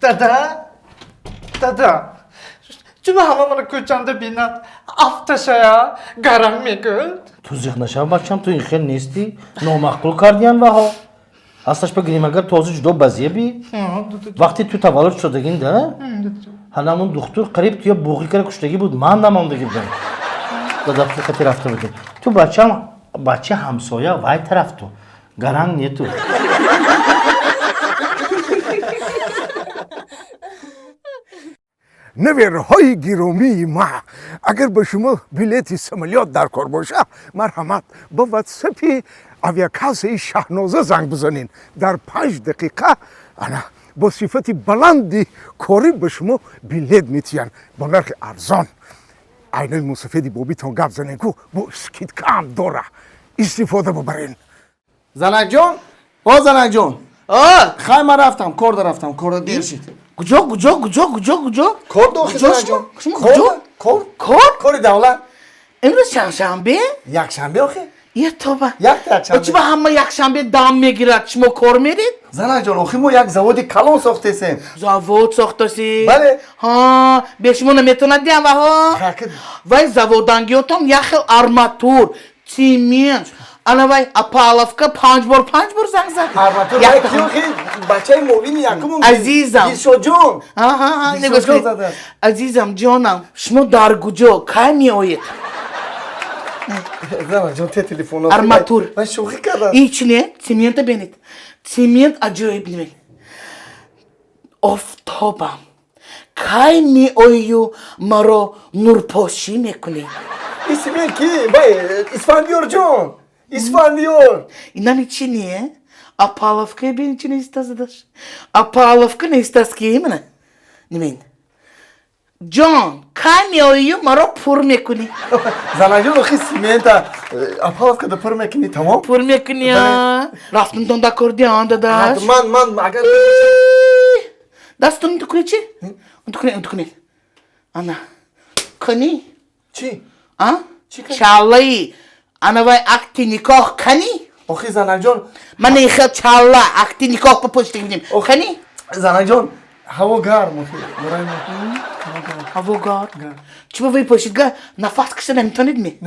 Dada. Cuma hamamını koyacağında binat. Aftaşaya garan megül. توزیخ نشه بچم تو این خیلی نیستی نامعقول کردین و ها اصلاش بگیریم اگر توزیع جدا بازیه بی وقتی تو تولد شدگین ده حالمون دکتر قریب توی بوقی کرد کشتگی بود من نماندگی بودم دادم که خطی رفته بودیم تو بچه همسایه وای طرف تو گرنگ نیه تو نویرهای گیرومی ما اگر به شما بلیت سمالیات در کار باشه مرحمت با واتساپ اویاکاسه شهنازه زنگ بزنین در 5 دقیقه انا با صفت بلندی کاری به شما بلیت میتین با نرخ ارزان اینای مسافدی بابیتون گپ زنین کو با اسکیت کم داره استفاده ببرین زنک جون او زنک جون خواهی من رفتم کرد رفتم کرد دیر شد کجا کرد دو خیلی زنک جون کرد دولت امروز چهارشنبه یک شنبه آخه یه توبه یک شنبه چرا همه یک شنبه دام میگیرد شما کار میرید زنک جون آخه ما یک زواد کلان ساخته سیم زاوود ساخته سی بله ها به شما نمیتونه دیم و ها وای زاودانگیوتون یک خیل آرماتور چیمین انا وای اپالافکا 5 بار زنگ زد آرماتور وای کیو خیلی بچه موبین یکمون عزیزم گیشو جون نگوش کنید عزیزم جانم شما در کجا کی میآیید زنک جون تلفن آرماتور من شوخی کردم هیچ نه سیمنت بینید سیمنت عجایب نمید آفتابم کی میآیی و مرا نورپاشی میکنی اسمی کی وای اسفندیار جون اسفندیار اینا چی نیه اپالافکا بین چی نیستاز داشت اپالافکا نیستاز کی منه نمید جان کی میآیی و مرا پر میکنی زنک جون آخه سیمنت اپالافکا دا پر میکنی تمام پر میکنی رفتن تون دا کردی آن داداش من اگر دستون تو کنی چی؟ اون تو کنی انا کنی؟ چی؟ چی کنی؟ چالایی انا وای اکتی نکاح کنی؟ آخه زنک جون من ایخه چالا اکتی نکاح پشتی کنیم کنی؟ زنک جون هوا گرم هوا گرم چی با وی پشید گرم نفس کشته نمیتونید می؟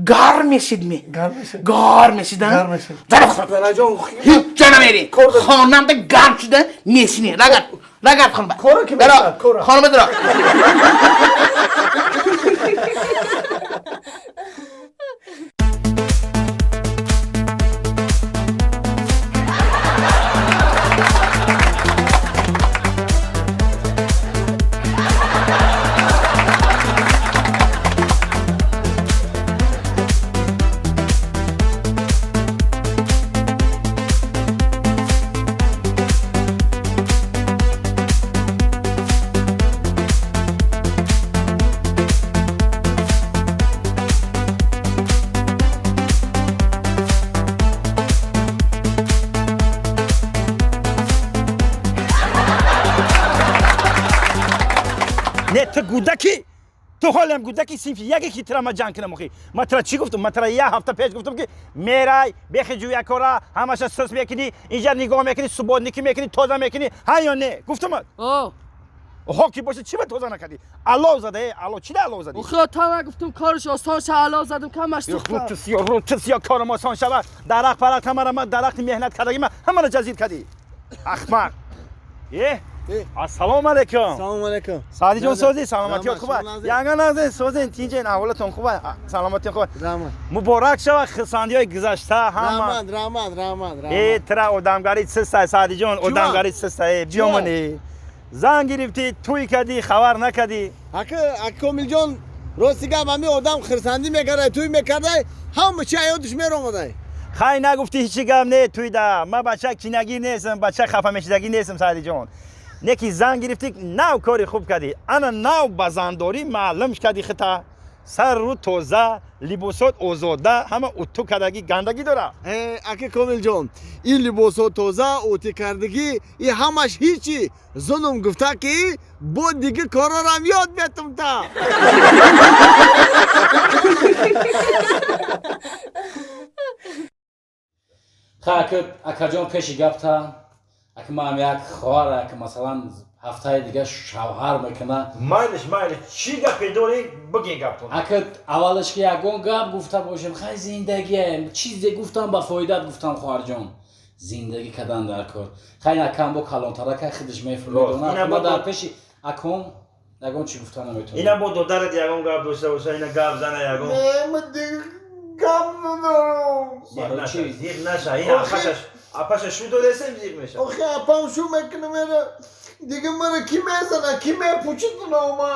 گرم میشید می؟ گرم میشید زنک جون هیچ جا نمیری خانم ده گرم شده میشینی رگرد خانم کورا که میشد کورا خانم درا نه تو گودکی تو حالم گودکی صنف یکی ترا ما جان کنم اخی ما ترا چی گفتم ما ترا یه هفته پیش گفتم که میرای بخی جویا کورا همش سس میکنی اینجا نگاه میکنی صبح نکی میکنی توزه میکنی ها یا نه گفتم ها کی باشه چی به توزه نکردی الله زده الله چی الله زدی خاطر نگفتم کارش آسان شه الله زدم کمش تو روتسیا کارم آسان شود درخت پرخت همه من درخت مهنت کردگی من همه رو جزید کردی احمق السلام علیکم سلام علیکم سعدی جان سوزی سلامتیات خوبه یانگا نازن سوزین تینجین احوالتون خوبه سلامتی خوبه مبارک شود خرسندی گذشته همه رحمت ای ترا آدمگاری سسته سعدی جان آدمگاری سسته بیامونی زنگ گرفتی توی کردی خبر نکردی کامل جان راستی گم همه آدم خرسندی میکرده توی میکرده همه چی یادش میرامده خیلی نگفتی هیچی گم نه توی ده من بچه کینگی نیستم بچه خفه میشدگی نیستم سعدی جان نکی زنگ گرفتی نو کاری خوب کردی انا نو بزنداری معلوم کردی خطا سر رو توزه لباسات اوزاده همه اوتو کردگی گندگی داره اکی کامل جان این لباسات توزه اوتی کردگی این همش هیچی زنم گفته که با دیگه کارا رو هم یاد بیتم تا خاک اکا جان پیش گفته اکا ما هم یک خواره که مثلا ҳафтаи дига шавҳар мекунад. майлиш чӣ гапе дорӣ бигӣ гапон. Акад аввалаш ки ягон гап гуфта бошем, хай зиндагием, чизе гуфтам ба фоидат гуфтам хоҳарҷон. Зиндагӣ кардан дар кор. Хай акам бо калонтарака хидиш мефурмедона. Ма дар пеши аком ягон чӣ гуфта наметавонам. ина бо додарат ягон гап дошта боша, ина гап зана ягон. من دیگه گم ندارم زیر نشه این اپاش شو دو دستم زیر میشه. آخه اپام شو میکنه میره دیگه مرا کی میزنه کی میپوچتونه ما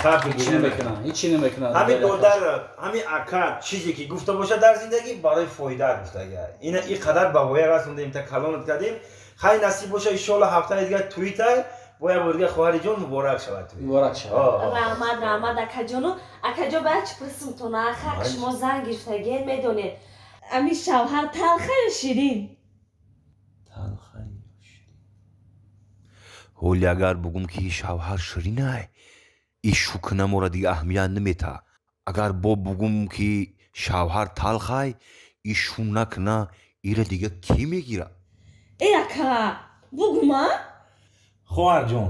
خب هیچی بگیر. نمیکنم، هیچی نمیکنم. همین دختر همین اکا چیزی که گفته باشه در زندگی برای فایده گفته گه. این قدر با ویا رسوندیم تا کلامت کردیم. خیلی نصیب باشه ان شاء الله هفته دیگه توییتر باید ورگه خواهری جون مبارک شود. مبارک شود. رحمت акаҷону акаҷо баъд чипрсимтона хак шумо зан гирифтагиен медонед ами шавҳар талха ё ширин ҳоли агар бугум ки шавҳар ширинай и шукна мора дига аҳамият намета. агар бо бугум ки шавҳар талхай и шунакна ира дига ки мегира? эй ака бугума خواهر جون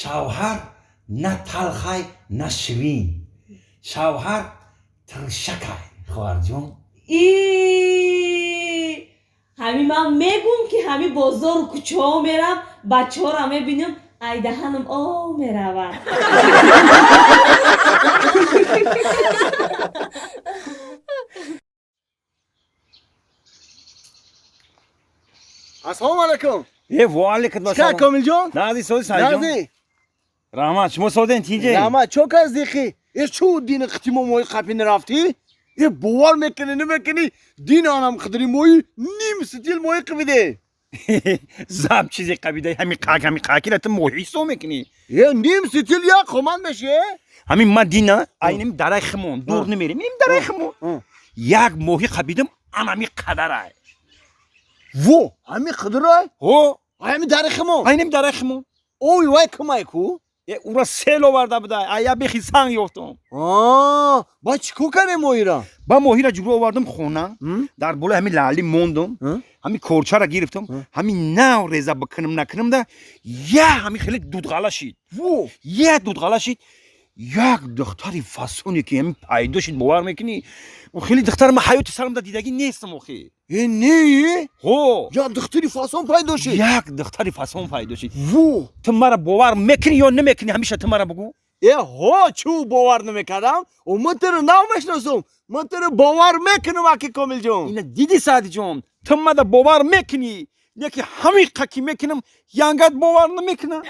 شوهر نه تلخای نه شیرین شوهر ترشکای خواهر جون и ҳами ман мегум ки ҳами бозору кӯчаҳо мерам бачаҳоро мебинам ай даҳанам о меравад السلام علیکم و علیکم چیکار کامل جان نازی سوی سایجون نازی رحمت شما سودن تیجه رحمت چوک از دیخی ای چو دین ختیمو موی قپین رفتی ای باور میکنی نمیکنی دین آنم خدری موی نیم ستیل موی قبیده زب چیزی قبیده همین قاکی رتم موحی سو میکنی ای نیم ستیل یا خمان بشه همین ما دینا اینم درای خمون دور نمیریم اینم درای خمون یک موحی قبیدم همین قدرای وو همی خدرای هو همی در خمو اینم درای خمون اوی وای کمای کو او را سیل آورده بوده ایا بخی سنگ یافتم با چیکو کنه موی را با موهی را جلو آوردم خونه در بالا همین لالی موندم همین کورچه را گرفتم همین ناو ریزه بکنم نکنم ده یه همین خیلی دودغاله شید وو یه دودغاله شید یک دختری فاسونی که همین پیدا شید باور میکنی و خیلی دختر ما حیات سرم ده دیدگی نیستم اخی ای نی هو یا دختری فاسون پیدا شد یک دختری فاسون پیدا شید وو تو مرا باور میکنی یا نمیکنی همیشه تو مرا بگو ای ها چو باور نمیکردم و من تو رو نمیشناسم من تو رو باور میکنم اکی کامل جان اینا دیدی سعدی جان تو مرا باور میکنی یکی همین قکی میکنم ینگت باور نمیکنه